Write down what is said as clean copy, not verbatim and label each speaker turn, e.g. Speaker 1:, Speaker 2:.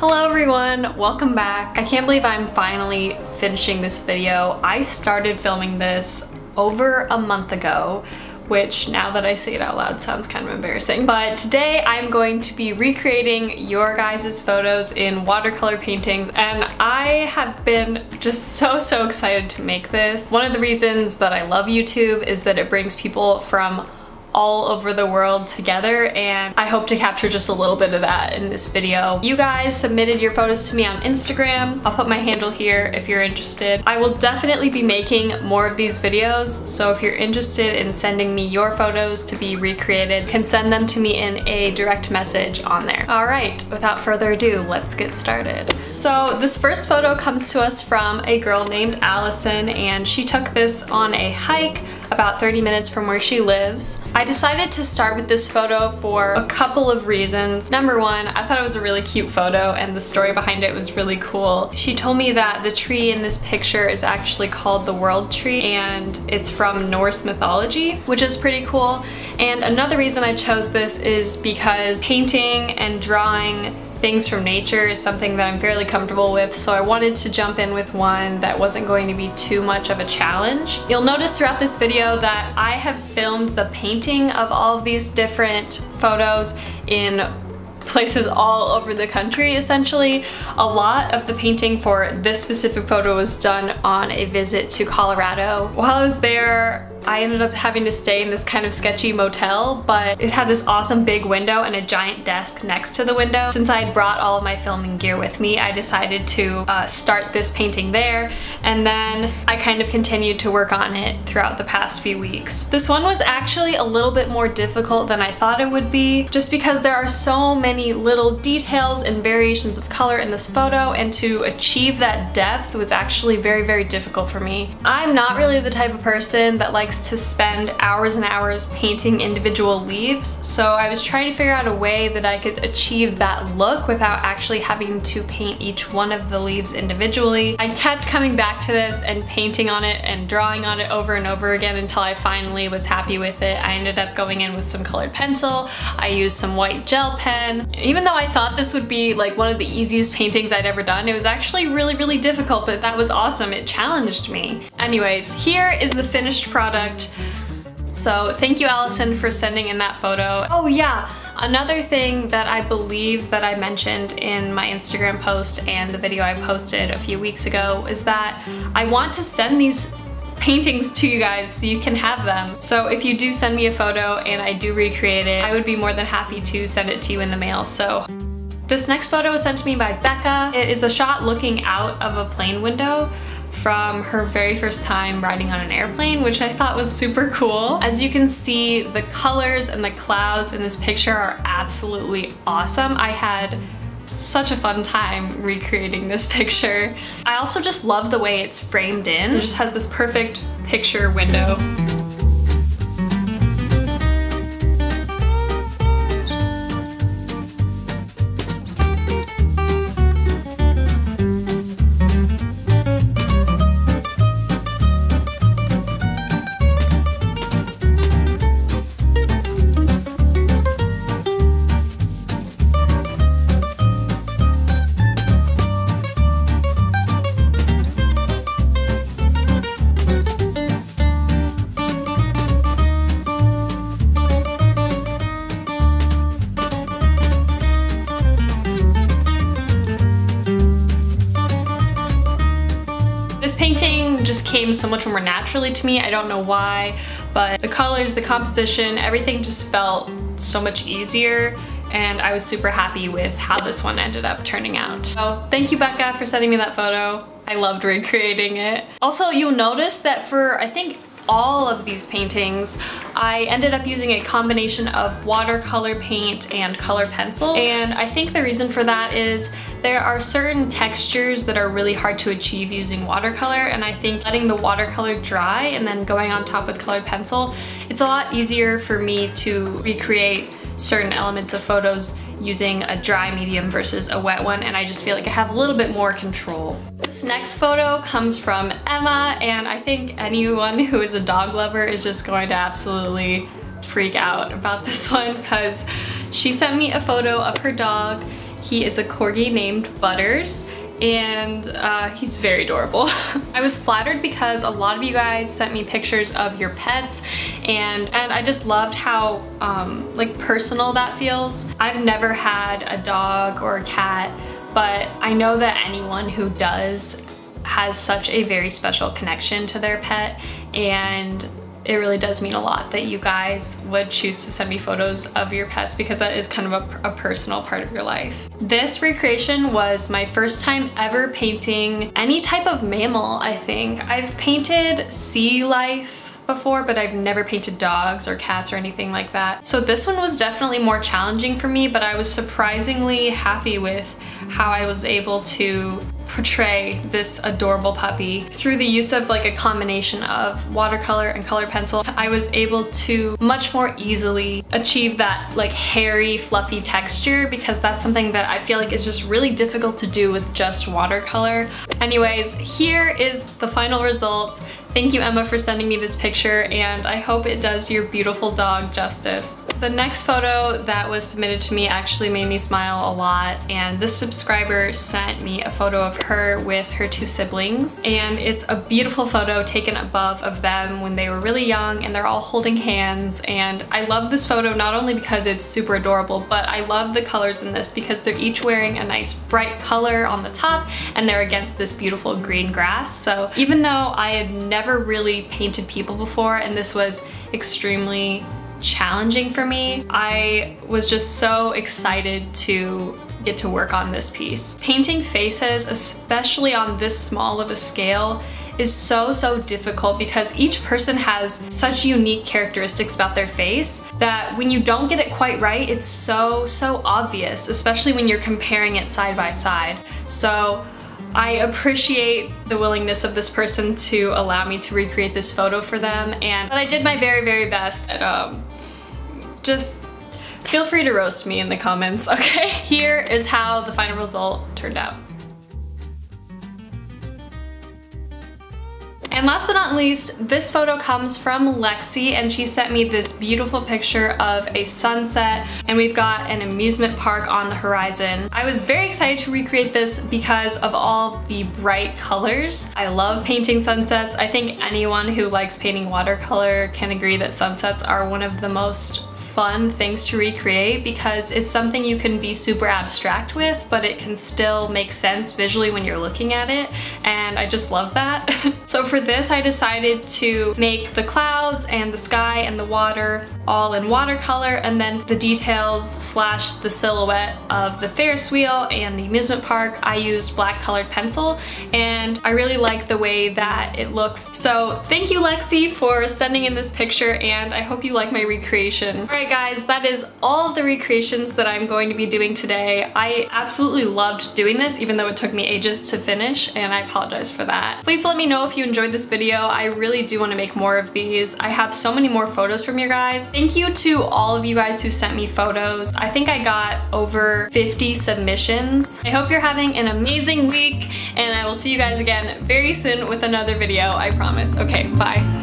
Speaker 1: Hello everyone, welcome back. I can't believe I'm finally finishing this video. I started filming this over a month ago, which now that I say it out loud sounds kind of embarrassing. But today I'm going to be recreating your guys' photos in watercolor paintings, and I have been just so excited to make this. One of the reasons that I love YouTube is that it brings people from all over the world together, and I hope to capture just a little bit of that in this video. You guys submitted your photos to me on Instagram. I'll put my handle here if you're interested. I will definitely be making more of these videos, so if you're interested in sending me your photos to be recreated, you can send them to me in a direct message on there. All right, without further ado, let's get started. So this first photo comes to us from a girl named Allison, and she took this on a hike about 30 minutes from where she lives. I decided to start with this photo for a couple of reasons. Number one, I thought it was a really cute photo and the story behind it was really cool. She told me that the tree in this picture is actually called the World Tree, and it's from Norse mythology, which is pretty cool. And another reason I chose this is because painting and drawing things from nature is something that I'm fairly comfortable with, so I wanted to jump in with one that wasn't going to be too much of a challenge. You'll notice throughout this video that I have filmed the painting of all of these different photos in places all over the country, essentially. A lot of the painting for this specific photo was done on a visit to Colorado. While I was there, I ended up having to stay in this kind of sketchy motel, but it had this awesome big window and a giant desk next to the window. Since I had brought all of my filming gear with me, I decided to start this painting there, and then I kind of continued to work on it throughout the past few weeks. This one was actually a little bit more difficult than I thought it would be, just because there are so many little details and variations of color in this photo, and to achieve that depth was actually very difficult for me. I'm not really the type of person that likes to spend hours and hours painting individual leaves, so I was trying to figure out a way that I could achieve that look without actually having to paint each one of the leaves individually. I kept coming back to this and painting on it and drawing on it over and over again until I finally was happy with it. I ended up going in with some colored pencil. I used some white gel pen. Even though I thought this would be like one of the easiest paintings I'd ever done, it was actually really difficult, but that was awesome. It challenged me. Anyways, here is the finished product. So thank you, Allison, for sending in that photo. Oh yeah, another thing that I believe that I mentioned in my Instagram post and the video I posted a few weeks ago is that I want to send these paintings to you guys so you can have them. So if you do send me a photo and I do recreate it, I would be more than happy to send it to you in the mail. So this next photo was sent to me by Becca. It is a shot looking out of a plane window from her very first time riding on an airplane, which I thought was super cool. As you can see, the colors and the clouds in this picture are absolutely awesome. I had such a fun time recreating this picture. I also just love the way it's framed in. It just has this perfect picture window. This painting just came so much more naturally to me. I don't know why, but the colors, the composition, everything just felt so much easier, and I was super happy with how this one ended up turning out. So thank you, Becca, for sending me that photo. I loved recreating it. Also, you'll notice that for, I think, all of these paintings, I ended up using a combination of watercolor paint and colored pencil. And I think the reason for that is there are certain textures that are really hard to achieve using watercolor, and I think letting the watercolor dry and then going on top with colored pencil, it's a lot easier for me to recreate certain elements of photos using a dry medium versus a wet one, and I just feel like I have a little bit more control. This next photo comes from Emma, and I think anyone who is a dog lover is just going to absolutely freak out about this one because she sent me a photo of her dog. He is a corgi named Butters, and he's very adorable. I was flattered because a lot of you guys sent me pictures of your pets, and I just loved how like personal that feels. I've never had a dog or a cat, but I know that anyone who does has such a very special connection to their pet, and it really does mean a lot that you guys would choose to send me photos of your pets, because that is kind of a personal part of your life. This recreation was my first time ever painting any type of mammal, I think. I've painted sea life before, but I've never painted dogs or cats or anything like that. So this one was definitely more challenging for me, but I was surprisingly happy with how I was able to portray this adorable puppy. Through the use of like a combination of watercolor and color pencil, I was able to much more easily achieve that like hairy, fluffy texture, because that's something that I feel like is just really difficult to do with just watercolor. Anyways, here is the final result. Thank you, Emma, for sending me this picture, and I hope it does your beautiful dog justice. The next photo that was submitted to me actually made me smile a lot, and this subscriber sent me a photo of her with her 2 siblings, and it's a beautiful photo taken above of them when they were really young, and they're all holding hands. And I love this photo not only because it's super adorable, but I love the colors in this because they're each wearing a nice bright color on the top, and they're against this beautiful green grass. So even though I had never really painted people before, and this was extremely challenging for me, I was just so excited to get to work on this piece. Painting faces, especially on this small of a scale, is so difficult because each person has such unique characteristics about their face that when you don't get it quite right, it's so obvious, especially when you're comparing it side by side. So I appreciate the willingness of this person to allow me to recreate this photo for them, and I did my very best. And just feel free to roast me in the comments, okay? Here is how the final result turned out. And last but not least, this photo comes from Lexi, and she sent me this beautiful picture of a sunset, and we've got an amusement park on the horizon. I was very excited to recreate this because of all the bright colors. I love painting sunsets. I think anyone who likes painting watercolor can agree that sunsets are one of the most fun things to recreate, because it's something you can be super abstract with, but it can still make sense visually when you're looking at it, and I just love that. So for this, I decided to make the clouds and the sky and the water all in watercolor, and then the details slash the silhouette of the Ferris wheel and the amusement park, I used black colored pencil, and I really like the way that it looks. So thank you, Lexi, for sending in this picture, and I hope you like my recreation. Alright guys, that is all of the recreations that I'm going to be doing today. I absolutely loved doing this, even though it took me ages to finish, and I apologize for that. Please let me know if you enjoyed this video. I really do want to make more of these. I have so many more photos from you guys. Thank you to all of you guys who sent me photos. I think I got over 50 submissions. I hope you're having an amazing week, and I will see you guys again very soon with another video, I promise. Okay, bye.